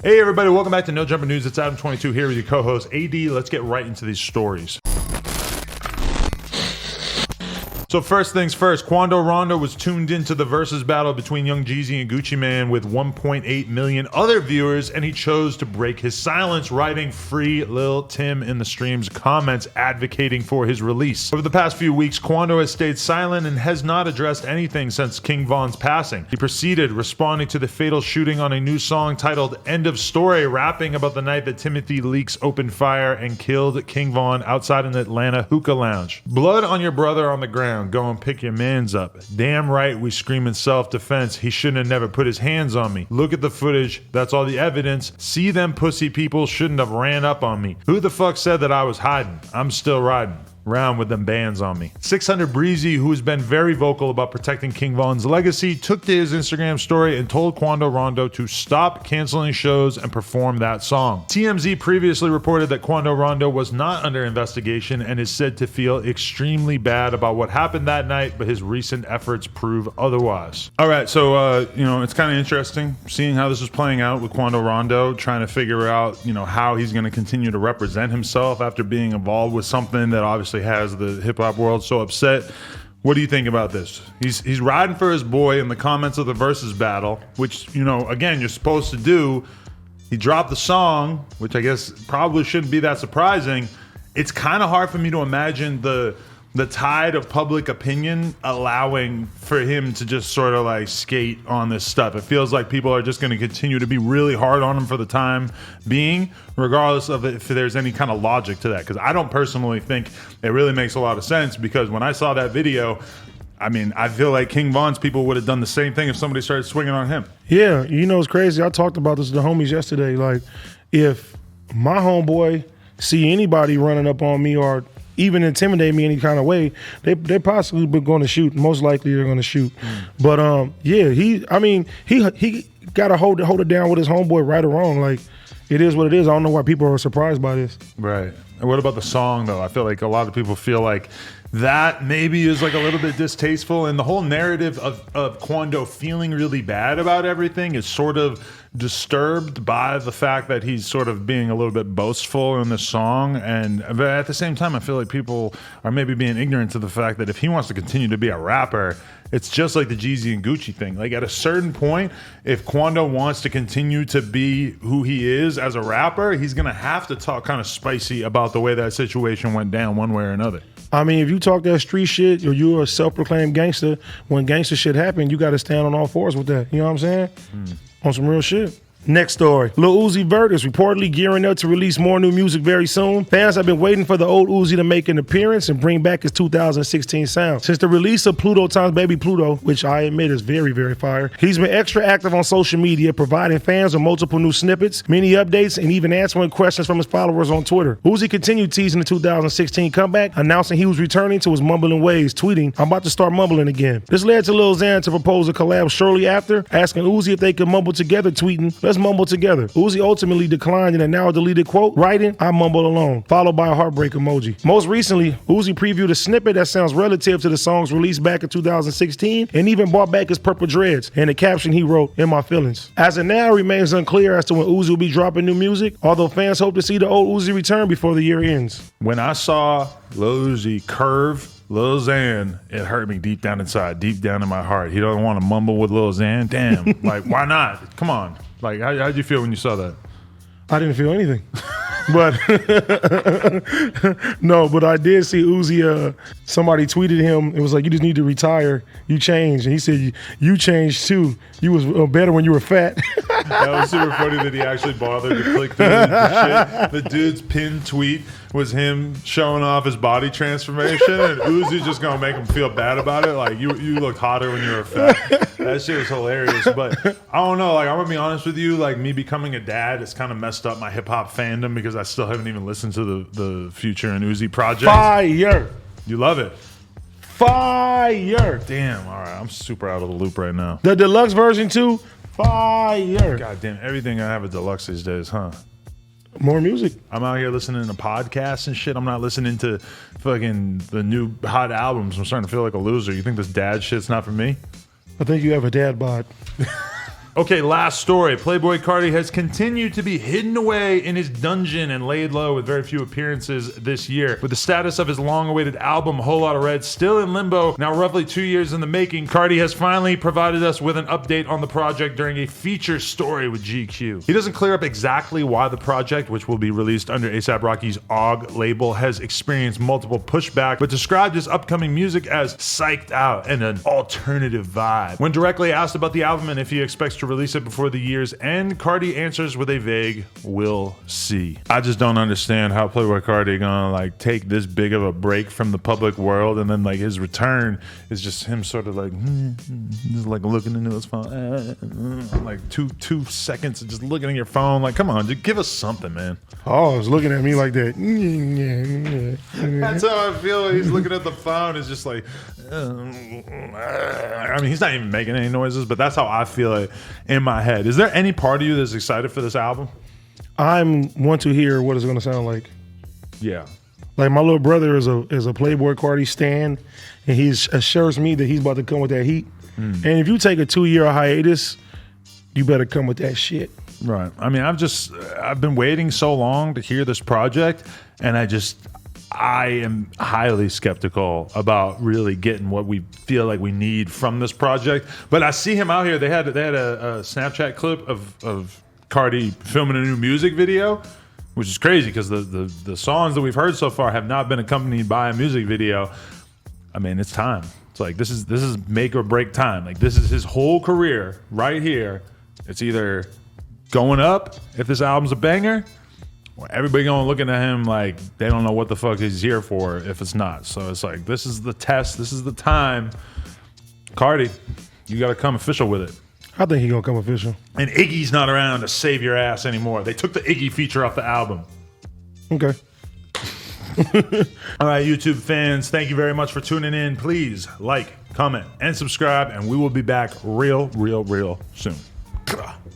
Hey everybody, welcome back to No Jumper News. It's Adam22 here with your co-host AD. Let's get right into these stories. So first things first, Quando Rondo was tuned into the versus battle between Young Jeezy and Gucci Mane with 1.8 million other viewers, and he chose to break his silence, writing "Free Lil Tim" in the stream's comments, advocating for his release. Over the past few weeks, Quando has stayed silent and has not addressed anything since King Von's passing. He proceeded, responding to the fatal shooting on a new song titled "End of Story," rapping about the night that Timothy Leaks opened fire and killed King Von outside an Atlanta hookah lounge. Blood on your brother on the ground. Go and pick your mans up. Damn right we scream in self-defense. He shouldn't have never put his hands on me. Look at the footage. That's all the evidence. See, them pussy people shouldn't have ran up on me. Who the fuck said that I was hiding? I'm still riding around with them bands on me. 600 Breezy, who has been very vocal about protecting King Von's legacy, took to his Instagram story and told Quando Rondo to stop canceling shows and perform that song. TMZ previously reported that Quando Rondo was not under investigation and is said to feel extremely bad about what happened that night, but his recent efforts prove otherwise. All right, so it's kind of interesting seeing how this is playing out with Quando Rondo, trying to figure out, how he's going to continue to represent himself after being involved with something that obviously has the hip-hop world so upset. What do you think about this? He's riding for his boy in the comments of the versus battle, which, again, you're supposed to do. He dropped the song, which I guess probably shouldn't be that surprising. It's kind of hard for me to imagine the tide of public opinion allowing for him to just sort of like skate on this stuff. It feels like people are just going to continue to be really hard on him for the time being, regardless of if there's any kind of logic to that. Because I don't personally think it really makes a lot of sense, because when I saw that video, I feel like King Von's people would have done the same thing if somebody started swinging on him. Yeah, it's crazy. I talked about this with the homies yesterday. Like, if my homeboy see anybody running up on me or even intimidate me any kind of way, they possibly been going to shoot. Most likely they're going to shoot. But he got to hold it down with his homeboy, right or wrong. Like, it is what it is. I don't know why people are surprised by this. Right. And what about the song though? I feel like a lot of people feel like that maybe is like a little bit distasteful, and the whole narrative of Quando feeling really bad about everything is sort of disturbed by the fact that he's sort of being a little bit boastful in the song. But at the same time, I feel like people are maybe being ignorant to the fact that if he wants to continue to be a rapper, it's just like the Jeezy and Gucci thing. Like, at a certain point, if Quando wants to continue to be who he is as a rapper, he's gonna have to talk kind of spicy about the way that situation went down one way or another. If you talk that street shit, or you're a self-proclaimed gangster, when gangster shit happen, you got to stand on all fours with that. You know what I'm saying? On some real shit. Next story. Lil Uzi Vert is reportedly gearing up to release more new music very soon. Fans have been waiting for the old Uzi to make an appearance and bring back his 2016 sound. Since the release of Pluto Times Baby Pluto, which I admit is very, very fire, he's been extra active on social media, providing fans with multiple new snippets, mini updates, and even answering questions from his followers on Twitter. Uzi continued teasing the 2016 comeback, announcing he was returning to his mumbling ways, tweeting, "I'm about to start mumbling again." This led to Lil Xan to propose a collab shortly after, asking Uzi if they could mumble together, tweeting, "Let's mumble together." Uzi ultimately declined in a now deleted quote, writing, "I mumble alone," followed by a heartbreak emoji. Most recently, Uzi previewed a snippet that sounds relative to the songs released back in 2016 and even brought back his purple dreads. In the caption, he wrote, "In my feelings." As of now, it remains unclear as to when Uzi will be dropping new music, although fans hope to see the old Uzi return before the year ends. When I saw Lil Uzi curve Lil Xan, it hurt me deep down inside, deep down in my heart. He doesn't want to mumble with Lil Xan. Damn, like, why not? Come on. Like, how'd you feel when you saw that? I didn't feel anything. But no, but I did see Uzi, somebody tweeted him, it was like, "You just need to retire, you changed." And he said, "You changed too. You was better when you were fat." That was super funny that he actually bothered to click through the shit. The dude's pinned tweet was him showing off his body transformation, and Uzi just gonna make him feel bad about it. Like, you looked hotter when you were fat. That shit was hilarious. But I don't know, like, I'm gonna be honest with you, like, me becoming a dad, it's kind of messed up my hip hop fandom because I still haven't even listened to the Future and Uzi project. Fire. You love it. Fire. Damn, all right, I'm super out of the loop right now. The deluxe version too, fire. God damn, everything I have a deluxe these days, huh? More music. I'm out here listening to podcasts and shit. I'm not listening to fucking the new hot albums. I'm starting to feel like a loser. You think this dad shit's not for me? I think you have a dad bod. Okay, last story. Playboi Carti has continued to be hidden away in his dungeon and laid low with very few appearances this year. With the status of his long-awaited album, Whole Lotta Red, still in limbo, now roughly 2 years in the making, Carti has finally provided us with an update on the project during a feature story with GQ. He doesn't clear up exactly why the project, which will be released under A$AP Rocky's OG label, has experienced multiple pushback, but described his upcoming music as psyched out and an alternative vibe. When directly asked about the album and if he expects to release it before the year's end, Carti answers with a vague, "We'll see." I just don't understand how Playboi Carti gonna like take this big of a break from the public world, and then like his return is just him sort of like just like looking into his phone, like two seconds of just looking at your phone. Like, come on, just give us something, man. Oh, I was looking at me like that. That's how I feel. He's looking at the phone. It's just like, I mean, he's not even making any noises, but that's how I feel it in my head. Is there any part of you that's excited for this album? I'm want to hear what it's going to sound like. Yeah. Like my little brother is a Playboi Carti stan, and he assures me that he's about to come with that heat. And if you take a 2-year hiatus, you better come with that shit. Right. I mean, I've been waiting so long to hear this project, and I am highly skeptical about really getting what we feel like we need from this project. But I see him out here. They had a Snapchat clip of Carti filming a new music video, which is crazy because the songs that we've heard so far have not been accompanied by a music video. I mean, it's time. It's like this is make or break time. Like this is his whole career right here. It's either going up if this album's a banger, or everybody going looking at him like they don't know what the fuck he's here for if it's not. So it's like, this is the test. This is the time. Carti, you got to come official with it. I think he's going to come official. And Iggy's not around to save your ass anymore. They took the Iggy feature off the album. Okay. All right, YouTube fans, thank you very much for tuning in. Please like, comment, and subscribe, and we will be back real soon.